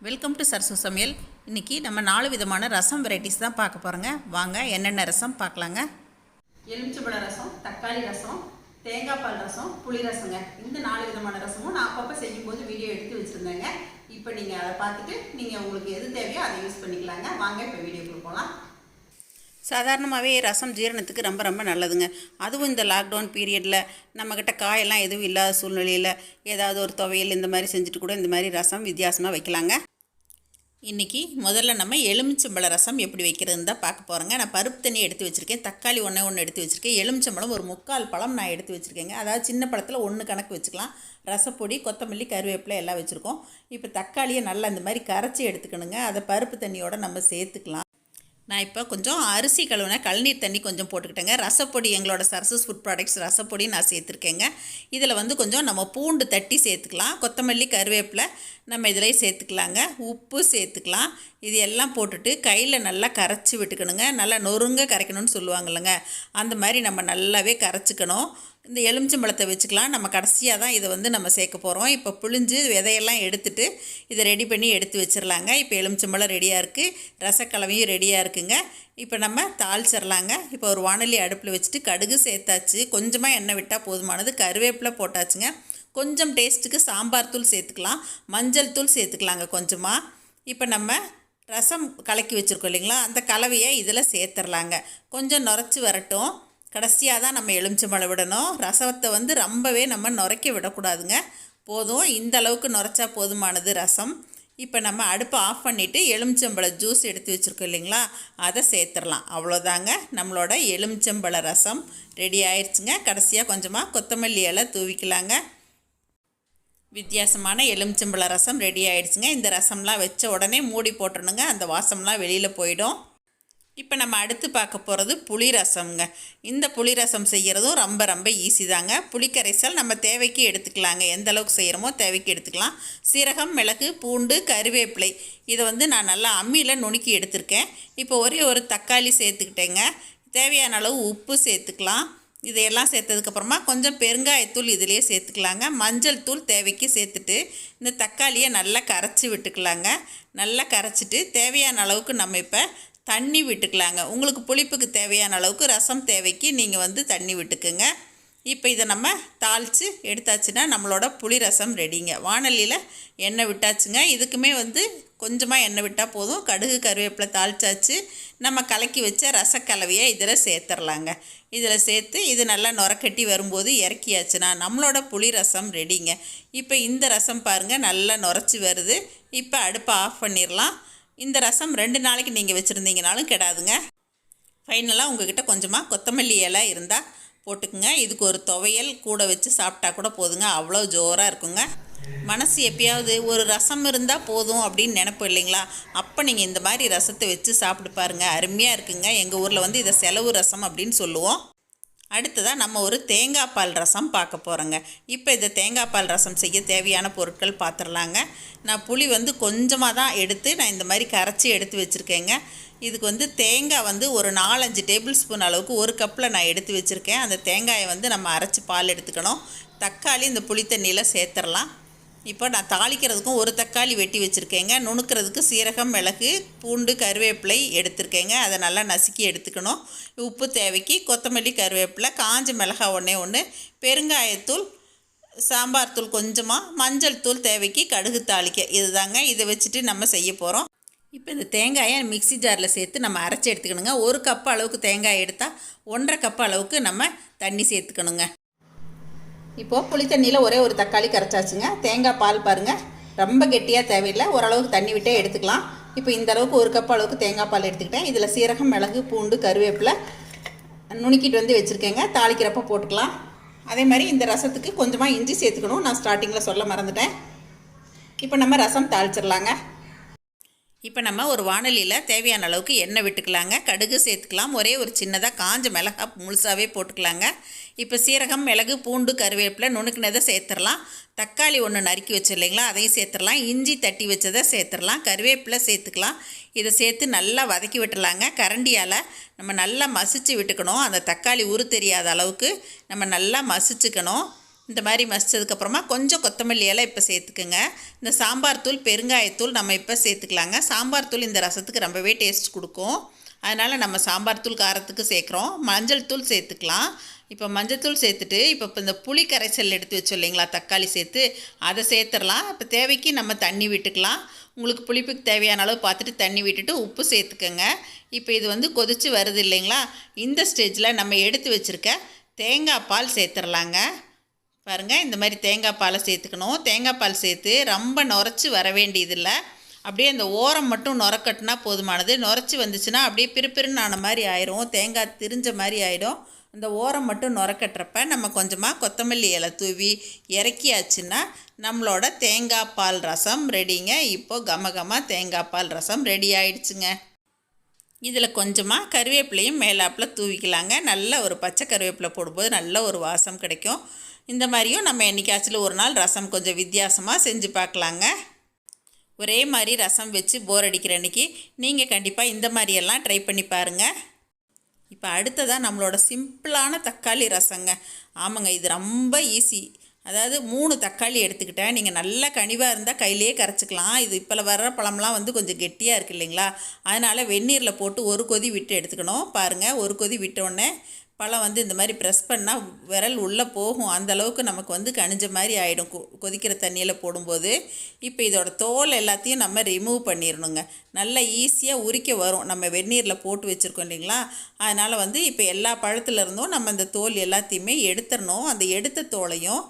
Welcome to Sarasu சமையல். இன்றைக்கி நம்ம 4 விதமான ரசம் வெரைட்டிஸ் தான் பார்க்க போகிறோங்க. வாங்க என்னென்ன ரசம் பார்க்கலாங்க. எலுமிச்சம்பழ ரசம், தக்காளி ரசம், தேங்காய் பால் ரசம், புளி ரசங்க. இந்த 4 விதமான ரசமும் நான் அப்பப்போ செய்யும்போது வீடியோ எடுத்து வச்சுருந்தேங்க. இப்போ நீங்கள் அதை பார்த்துட்டு நீங்கள் உங்களுக்கு எது தேவையோ அதை யூஸ் பண்ணிக்கலாங்க. வாங்க இப்போ வீடியோக்குள்ள போகலாம். சாதாரணமாகவே ரசம் ஜீரணத்துக்கு ரொம்ப ரொம்ப நல்லதுங்க. அதுவும் இந்த லாக்டவுன் பீரியடில் நம்மக்கிட்ட காயெல்லாம் எதுவும் இல்லாத சூழ்நிலையில் ஏதாவது ஒரு துவையல் இந்த மாதிரி செஞ்சுட்டு கூட இந்த மாதிரி ரசம் வித்தியாசமாக வைக்கலாங்க. இன்றைக்கி முதல்ல நம்ம எலுமிச்சம்பழ ரசம் எப்படி வைக்கிறதுன்னு தான் பார்க்க போகிறோங்க. நான் பருப்பு தண்ணி எடுத்து வச்சுருக்கேன், தக்காளி ஒன்று எடுத்து வச்சுருக்கேன், எலுமிச்சம்பழம் ஒரு 3/4 பழம் நான் எடுத்து வச்சுருக்கேங்க. அதாவது சின்ன பழத்தில் 1 கணக்கு வச்சுக்கலாம். ரசப்பொடி, கொத்தமல்லி, கருவேப்பிலை எல்லாம் வச்சுருக்கோம். இப்போ தக்காளியை நல்லா இந்த மாதிரி கரைச்சி எடுத்துக்கணுங்க. அதை பருப்பு தண்ணியோடு நம்ம சேர்த்துக்கலாம். நான் இப்போ கொஞ்சம் அரிசி கழுவுன கழுநீர் தண்ணி கொஞ்சம் போட்டுக்கிட்டேங்க. ரசப்பொடி, எங்களோட சரசஸ் ஃபுட் ப்ராடக்ட்ஸ் ரசப்பொடி நான் சேர்த்துருக்கேங்க. இதில் கொஞ்சம் நம்ம பூண்டு தட்டி சேர்த்துக்கலாம், கொத்தமல்லி, கருவேப்பிலை நம்ம இதில் சேர்த்துக்கலாங்க, உப்பு சேர்த்துக்கலாம். இது எல்லாம் போட்டுட்டு கையில் நல்லா கரைச்சி விட்டுக்கணுங்க. நல்லா நொறுங்க கரைக்கணும்னு சொல்லுவாங்கள்லங்க, அந்த மாதிரி நம்ம நல்லாவே கரைச்சிக்கணும். இந்த எலுமிச்சம்பழத்தை வச்சுக்கலாம். நம்ம கடைசியாக தான் இதை நம்ம சேர்க்க போகிறோம். இப்போ புழிஞ்சு விதையெல்லாம் எடுத்துகிட்டு இதை ரெடி பண்ணி எடுத்து வச்சிடலாங்க. இப்போ எலுமிச்சம்பழம் ரெடியாக இருக்குது, ரசக்கலவையும் ரெடியாக இருக்குங்க. இப்போ நம்ம தாளிச்சிடலாங்க. இப்போ ஒரு வாணலி அடுப்பில் வச்சுட்டு கடுகு சேர்த்தாச்சு, கொஞ்சமாக எண்ணெய் விட்டால் போதுமானது. கருவேப்பிலை போட்டாச்சுங்க. கொஞ்சம் டேஸ்ட்டுக்கு சாம்பார் தூள் சேர்த்துக்கலாம், மஞ்சள் தூள் சேர்த்துக்கலாங்க கொஞ்சமாக. இப்போ நம்ம ரசம் கலக்கி வச்சுருக்கோம் இல்லைங்களா, அந்த கலவையை இதில் சேர்த்துடலாங்க. கொஞ்சம் நுரைச்சி வரட்டும். கடைசியாக தான் நம்ம எலுமிச்சம்பழம் விடணும். ரசத்தை ரொம்பவே நம்ம நுரைக்க விடக்கூடாதுங்க. போதும், இந்த அளவுக்கு நுரைச்சா போதுமானது ரசம். இப்போ நம்ம அடுப்பை ஆஃப் பண்ணிவிட்டு எலுமிச்சம்பழ ஜூஸ் எடுத்து வச்சுருக்கோம் இல்லைங்களா, அதை சேர்த்துடலாம். அவ்வளோதாங்க, நம்மளோட எலுமிச்சம்பழ ரசம் ரெடி ஆயிடுச்சுங்க. கடைசியாக கொஞ்சமாக கொத்தமல்லி இலை தூவிக்கலாங்க. வித்தியாசமான எலுமிச்சம்பழ ரசம் ரெடி ஆகிடுச்சுங்க. இந்த ரசம்லாம் வச்ச உடனே மூடி போட்டுருணுங்க, அந்த வாசம்லாம் வெளியில் போயிடும். இப்போ நம்ம அடுத்து பார்க்க போகிறது புளி ரசம்ங்க. இந்த புளி ரசம் செய்கிறதும் ரொம்ப ரொம்ப ஈஸி தாங்க. புளிக்கரைசல் நம்ம தேவைக்கு எடுத்துக்கலாங்க, எந்த அளவுக்கு செய்கிறோமோ தேவைக்கு எடுத்துக்கலாம். சீரகம், மிளகு, பூண்டு, கருவேப்பிலை இதை நான் நல்லா அம்மியில் நுணுக்கி எடுத்திருக்கேன். இப்போ ஒரே ஒரு தக்காளி சேர்த்துக்கிட்டேங்க. தேவையான அளவு உப்பு சேர்த்துக்கலாம். இதையெல்லாம் சேர்த்ததுக்கப்புறமா கொஞ்சம் பெருங்காயத்தூள் இதிலேயே சேர்த்துக்கலாங்க. மஞ்சள் தூள் தேவைக்கு சேர்த்துட்டு இந்த தக்காளியை நல்லா கரைச்சி விட்டுக்கலாங்க. நல்லா கரைச்சிட்டு தேவையான அளவுக்கு நம்ம இப்போ தண்ணி விட்டுக்கலாங்க. உங்களுக்கு புளிப்புக்கு தேவையான அளவுக்கு, ரசம் தேவைக்கு நீங்கள் தண்ணி விட்டுக்குங்க. இப்போ இதை நம்ம தாளித்து எடுத்தாச்சுன்னா நம்மளோட புளி ரசம் ரெடிங்க. வாணலியில் எண்ணெய் விட்டாச்சுங்க. இதுக்குமே கொஞ்சமாக எண்ணெய் விட்டால் போதும். கடுகு, கருவேப்பிலை தாளிச்சாச்சு. நம்ம கலக்கி வச்ச ரசக்கலவையை இதில் சேர்த்துடலாங்க. இதில் சேர்த்து இது நல்லா நுரக்கட்டி வரும்போது இறக்கியாச்சுன்னா நம்மளோட புளி ரசம் ரெடிங்க. இப்போ இந்த ரசம் பாருங்கள் நல்லா நுரைச்சி வருது. இப்போ அடுப்பை ஆஃப் பண்ணிடலாம். இந்த ரசம் 2 நாளைக்கு நீங்கள் வச்சுருந்தீங்கனாலும் கெடாதுங்க. ஃபைனலாக உங்கள்கிட்ட கொஞ்சமாக கொத்தமல்லி இலை இருந்தால் போட்டுக்குங்க. இதுக்கு ஒரு துவையல் கூட வச்சு சாப்பிட்டா கூட போதுங்க, அவ்வளோ ஜோராக இருக்குங்க. மனசு எப்பயாவது ஒரு ரசம் இருந்தால் போதும் அப்படின்னு நினைப்போம் இல்லைங்களா, அப்போ நீங்கள் இந்த மாதிரி ரசத்தை வச்சு சாப்பிட்டு பாருங்கள், அருமையாக இருக்குங்க. எங்கள் ஊரில் இதை செலவு ரசம் அப்படின்னு சொல்லுவோம். அடுத்ததாக நம்ம ஒரு தேங்காய் பால் ரசம் பார்க்க போகிறோங்க. இப்போ இந்த தேங்காய் பால் ரசம் செய்ய தேவையான பொருட்கள் பார்த்துடலாங்க. நான் புளி கொஞ்சமாக தான் எடுத்து நான் இந்த மாதிரி கரைச்சி எடுத்து வச்சுருக்கேங்க. இதுக்கு தேங்காய் ஒரு 4-5 டேபிள் ஸ்பூன் அளவுக்கு 1 கப்பில் நான் எடுத்து வச்சுருக்கேன். அந்த தேங்காயை நம்ம அரைச்சி பால் எடுத்துக்கணும். தக்காளி இந்த புளி தண்ணியில் சேர்த்துடலாம். இப்போ நான் தாளிக்கிறதுக்கும் ஒரு தக்காளி வெட்டி வச்சுருக்கேங்க. நுணுக்கிறதுக்கு சீரகம், மிளகு, பூண்டு, கருவேப்பிலை எடுத்துருக்கேங்க. அதை நல்லா நசுக்கி எடுத்துக்கணும். உப்பு தேவைக்கு, கொத்தமல்லி, கருவேப்பிலை, காஞ்ச மிளகாய் ஒன்று, பெருங்காயத்தூள், சாம்பார் தூள் கொஞ்சமாக, மஞ்சள் தூள் தேவைக்கு, கடுகு தாளிக்க. இதுதாங்க. இதை வச்சுட்டு நம்ம செய்ய போகிறோம். இப்போ இந்த தேங்காயை மிக்ஸி ஜாரில் சேர்த்து நம்ம அரைச்சி எடுத்துக்கணுங்க. 1 கப் அளவுக்கு தேங்காய் எடுத்தால் 1.5 கப் அளவுக்கு நம்ம தண்ணி சேர்த்துக்கணுங்க. இப்போது புளி தண்ணியில் ஒரே ஒரு தக்காளி கரைச்சாச்சுங்க. தேங்காய் பால் பாருங்கள், ரொம்ப கெட்டியாக தேவையில்லை, ஓரளவுக்கு தண்ணி விட்டே எடுத்துக்கலாம். இப்போ இந்த அளவுக்கு 1 கப் அளவுக்கு தேங்காய் பால் எடுத்துக்கிட்டேன். இதில் சீரகம், மிளகு, பூண்டு, கருவேப்பிலை நுணுக்கிட்டு வச்சுருக்கேங்க. தாளிக்கிறப்ப போட்டுக்கலாம். அதே மாதிரி இந்த ரசத்துக்கு கொஞ்சமாக இஞ்சி சேர்த்துக்கணும், நான் ஸ்டார்டிங்கில் சொல்ல மறந்துட்டேன். இப்போ நம்ம ரசம் தாளிச்சிடலாங்க. இப்போ நம்ம ஒரு வாணலியில் தேவையான அளவுக்கு எண்ணெய் விட்டுக்கலாங்க. கடுகு சேர்த்துக்கலாம். ஒரே ஒரு சின்னதாக காஞ்ச மிளகாய் முழுசாகவே போட்டுக்கலாங்க. இப்போ சீரகம், மிளகு, பூண்டு, கருவேப்பிலை நுணுக்கினதை சேர்த்துடலாம். தக்காளி ஒன்று நறுக்கி வச்சு இல்லைங்களா, அதையும் சேர்த்துடலாம். இஞ்சி தட்டி வச்சதை சேர்த்துடலாம். கருவேப்பிலை சேர்த்துக்கலாம். இதை சேர்த்து நல்லா வதக்கி விட்டுடலாங்க. கரண்டியால் நம்ம நல்லா மசிச்சு விட்டுக்கணும். அந்த தக்காளி உரு தெரியாத அளவுக்கு நம்ம நல்லா மசிச்சுக்கணும். இந்த மாதிரி மசித்ததுக்கப்புறமா கொஞ்சம் கொத்தமல்லி இலை இப்போ சேர்த்துக்குங்க. இந்த சாம்பார் தூள், பெருங்காயத்தூள் நம்ம இப்போ சேர்த்துக்கலாங்க. சாம்பார் தூள் இந்த ரசத்துக்கு ரொம்பவே டேஸ்ட் கொடுக்கும். அதனால் நம்ம சாம்பார் தூள் காரத்துக்கு சேர்க்குறோம். மஞ்சள் தூள் சேர்த்துக்கலாம். இப்போ மஞ்சள் தூள் சேர்த்துட்டு இப்போ இந்த புளி கரைசல் எடுத்து வச்சோம் இல்லைங்களா, தக்காளி சேர்த்து அதை சேர்த்துடலாம். இப்போ தேவைக்கு நம்ம தண்ணி விட்டுக்கலாம். உங்களுக்கு புளிப்புக்கு தேவையான அளவு பார்த்துட்டு தண்ணி விட்டுட்டு உப்பு சேர்த்துக்கோங்க. இப்போ இது வந்து கொதித்து வருது இல்லைங்களா, இந்த ஸ்டேஜில் நம்ம எடுத்து வச்சுருக்க தேங்காய் பால் சேர்த்துடலாங்க. பாருங்கள், இந்த மாதிரி தேங்காய் பாலை சேர்த்துக்கணும். தேங்காய் பால் சேர்த்து ரொம்ப நுரைச்சி வர வேண்டியதில்லை. அப்படியே அந்த ஓரம் மட்டும் நுரக்கட்டினா போதுமானது. நுரைச்சி வந்துச்சுன்னா அப்படியே பிறுபிறுன்னு ஆன மாதிரி ஆயிரும், தேங்காய் திரிஞ்ச மாதிரி ஆகிடும். அந்த ஓரம் மட்டும் நுரக்கட்டுறப்ப நம்ம கொஞ்சமாக கொத்தமல்லி இலை தூவி இறக்கியாச்சுன்னா நம்மளோட தேங்காய் பால் ரசம் ரெடிங்க. இப்போது கம தேங்காய் பால் ரசம் ரெடி ஆயிடுச்சுங்க. இதில் கொஞ்சமாக கருவேப்பிலையும் மேலாப்பில் தூவிக்கலாங்க. நல்ல ஒரு பச்சை கருவேப்பிலை போடும்போது நல்ல ஒரு வாசம் கிடைக்கும். இந்த மாதிரியும் நம்ம என்றைக்காச்சும் ஒரு நாள் ரசம் கொஞ்சம் வித்தியாசமாக செஞ்சு பார்க்கலாங்க. ஒரே மாதிரி ரசம் வச்சு போர் அடிக்கிற அன்றைக்கி நீங்கள் கண்டிப்பாக இந்த மாதிரியெல்லாம் ட்ரை பண்ணி பாருங்கள். இப்போ அடுத்ததாக நம்மளோட சிம்பிளான தக்காளி ரசங்க. ஆமாங்க, இது ரொம்ப ஈஸி. அதாவது 3 தக்காளி எடுத்துக்கிட்டேன். நீங்கள் நல்ல கனிவாக இருந்தால் கையிலேயே கரைச்சிக்கலாம். இது இப்போ வர்ற பழம்லாம் வந்து கொஞ்சம் கெட்டியாக இருக்குது இல்லைங்களா, அதனால் வெந்நீரில் போட்டு ஒரு கொதி விட்டு எடுத்துக்கணும். பாருங்கள், ஒரு கொதி விட்டோடனே பழம் வந்து இந்த மாதிரி ப்ரெஸ் பண்ணால் விரல் உள்ளே போகும். அந்தளவுக்கு நமக்கு வந்து கனிஞ்ச மாதிரி ஆகிடும் கொதிக்கிற தண்ணியில் போடும்போது. இப்போ இதோட தோல் எல்லாத்தையும் நம்ம ரிமூவ் பண்ணிடணுங்க. நல்லா ஈஸியாக உரிக்க வரும், நம்ம வெந்நீரில் போட்டு வச்சுருக்கோம் இல்லைங்களா. அதனால் வந்து இப்போ எல்லா பழத்துலேருந்தும் நம்ம இந்த தோல் எல்லாத்தையுமே எடுத்துடணும். அந்த எடுத்த தோலையும்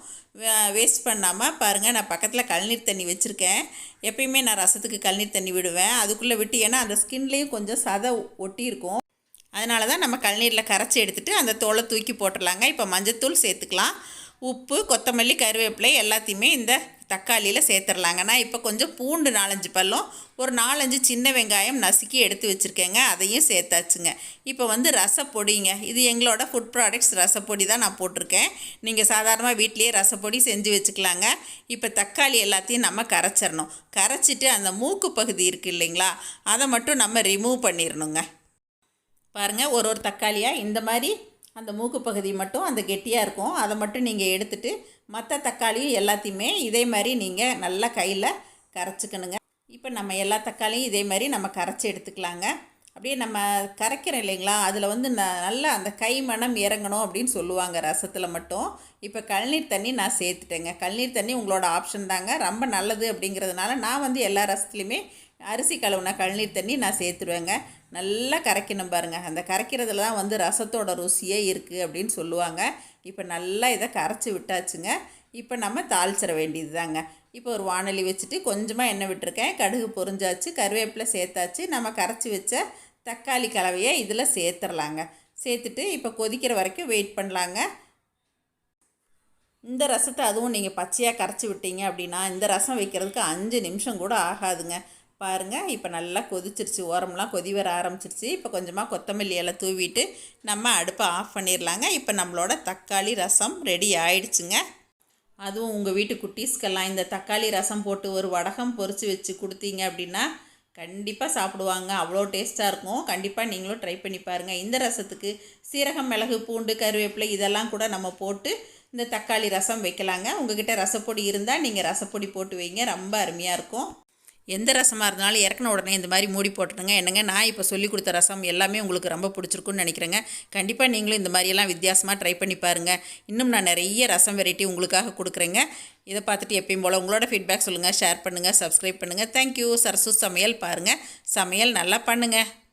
வேஸ்ட் பண்ணாமல் பாருங்கள், நான் பக்கத்தில் கழுநீர் தண்ணி வச்சுருக்கேன். எப்பயுமே நான் ரசத்துக்கு கழுநீர் தண்ணி விடுவேன். அதுக்குள்ளே விட்டு, ஏன்னா அந்த ஸ்கின்லேயும் கொஞ்சம் சதை ஒட்டி இருக்கும். அதனால தான் நம்ம கழுநீரில் கரைச்சி எடுத்துகிட்டு அந்த தோலை தூக்கி போட்டுடலாங்க. இப்போ மஞ்சத்தூள் சேர்த்துக்கலாம். உப்பு, கொத்தமல்லி, கருவேப்பிலை எல்லாத்தையுமே இந்த தக்காளியில் சேர்த்துடலாங்க. நான் இப்போ கொஞ்சம் பூண்டு 4-5 பல்லும், ஒரு 4-5 சின்ன வெங்காயம் நசுக்கி எடுத்து வச்சுருக்கேங்க, அதையும் சேர்த்தாச்சுங்க. இப்போ வந்து ரசப்பொடிங்க. இது எங்களோட ஃபுட் ப்ராடக்ட்ஸ் ரசப்பொடி தான் நான் போட்டிருக்கேன். நீங்கள் சாதாரணமாக வீட்லேயே ரசப்பொடி செஞ்சு வச்சுக்கலாங்க. இப்போ தக்காளி எல்லாத்தையும் நம்ம கரைச்சிடணும். கரைச்சிட்டு அந்த மூக்கு பகுதி இருக்குது இல்லைங்களா, அதை மட்டும் நம்ம ரிமூவ் பண்ணிடணுங்க. பாருங்கள், ஒரு தக்காளியாக இந்த மாதிரி அந்த மூக்கு பகுதி மட்டும் அந்த கெட்டியாக இருக்கும், அதை மட்டும் நீங்கள் எடுத்துகிட்டு மற்ற தக்காளியும் எல்லாத்தையுமே இதே மாதிரி நீங்கள் நல்லா கையில் கரைச்சிக்கணுங்க. இப்போ நம்ம எல்லா தக்காளியும் இதே மாதிரி நம்ம கரைச்சி எடுத்துக்கலாங்க. அப்படியே நம்ம கரைக்கிறோம் இல்லைங்களா, அதில் வந்து நல்லா அந்த கை மணம் இறங்கணும் அப்படின்னு சொல்லுவாங்க ரசத்தில் மட்டும். இப்போ கழுநீர் தண்ணி நான் சேர்த்துட்டேங்க. கழுநீர் தண்ணி உங்களோட ஆப்ஷன் தாங்க, ரொம்ப நல்லது அப்படிங்கிறதுனால நான் வந்து எல்லா ரசத்துலேயுமே அரிசி கழுவுன கழுநீர் தண்ணி நான் சேர்த்துருவேங்க. நல்லா கரைக்கணும் பாருங்கள், அந்த கரைக்கிறதுல தான் வந்து ரசத்தோட ருசியே இருக்குது அப்படின்னு சொல்லுவாங்க. இப்போ நல்லா இதை கரைச்சி விட்டாச்சுங்க. இப்போ நம்ம தாளிச்சிட வேண்டியது தாங்க. இப்போ ஒரு வாணலி வச்சுட்டு கொஞ்சமாக எண்ணெய் விட்டுருக்கேன். கடுகு பொரிஞ்சாச்சு, கருவேப்பிலை சேர்த்தாச்சு. நம்ம கரைச்சி வச்ச தக்காளி கலவையை இதில் சேர்த்துடலாங்க. சேர்த்துட்டு இப்போ கொதிக்கிற வரைக்கும் வெயிட் பண்ணலாங்க. இந்த ரசத்தை அதுவும் நீங்கள் பச்சையாக கரைச்சி விட்டீங்க அப்படின்னா இந்த ரசம் வைக்கிறதுக்கு 5 நிமிஷம் கூட ஆகாதுங்க. பாருங்கள், இப்போ நல்லா கொதிச்சிருச்சு, ஓரம்லாம் கொதி வர ஆரம்பிச்சிருச்சு. இப்போ கொஞ்சமாக கொத்தமல்லி இலை தூவிட்டு நம்ம அடுப்பை ஆஃப் பண்ணிடலாங்க. இப்போ நம்மளோட தக்காளி ரசம் ரெடி ஆயிடுச்சுங்க. அதுவும் உங்கள் வீட்டு குட்டீஸ்க்கெல்லாம் இந்த தக்காளி ரசம் போட்டு ஒரு வடகம் பொரித்து வச்சு கொடுத்தீங்க அப்படின்னா கண்டிப்பாக சாப்பிடுவாங்க. அவ்வளோ டேஸ்ட்டாக இருக்கும். கண்டிப்பாக நீங்களும் ட்ரை பண்ணி பாருங்கள். இந்த ரசத்துக்கு சீரகம், மிளகு, பூண்டு, கருவேப்பிலை இதெல்லாம் கூட நம்ம போட்டு இந்த தக்காளி ரசம் வைக்கலாங்க. உங்கள்கிட்ட ரசப்பொடி இருந்தால் நீங்கள் ரசப்பொடி போட்டு வைங்க, ரொம்ப அருமையாக இருக்கும். எந்த ரசமாக இருந்தாலும் இறக்குன உடனே இந்த மாதிரி மூடி போட்டுடுங்க. என்னங்க, நான் இப்போ சொல்லி கொடுத்த ரசம் எல்லாமே உங்களுக்கு ரொம்ப பிடிச்சிருக்குன்னு நினைக்கிறேங்க. கண்டிப்பாக நீங்களும் இந்த மாதிரியெல்லாம் வித்தியாசமாக ட்ரை பண்ணி பாருங்கள். இன்னும் நான் நிறைய ரசம் வெரைட்டி உங்களுக்காக கொடுக்குறேங்க. இதை பார்த்துட்டு எப்பயும் போல் உங்களோட ஃபீட்பேக் சொல்லுங்கள், ஷேர் பண்ணுங்கள், சப்ஸ்கிரைப் பண்ணுங்கள். தேங்க்யூ. சரசு சமையல் பாருங்கள், சமையல் நல்லா பண்ணுங்கள்.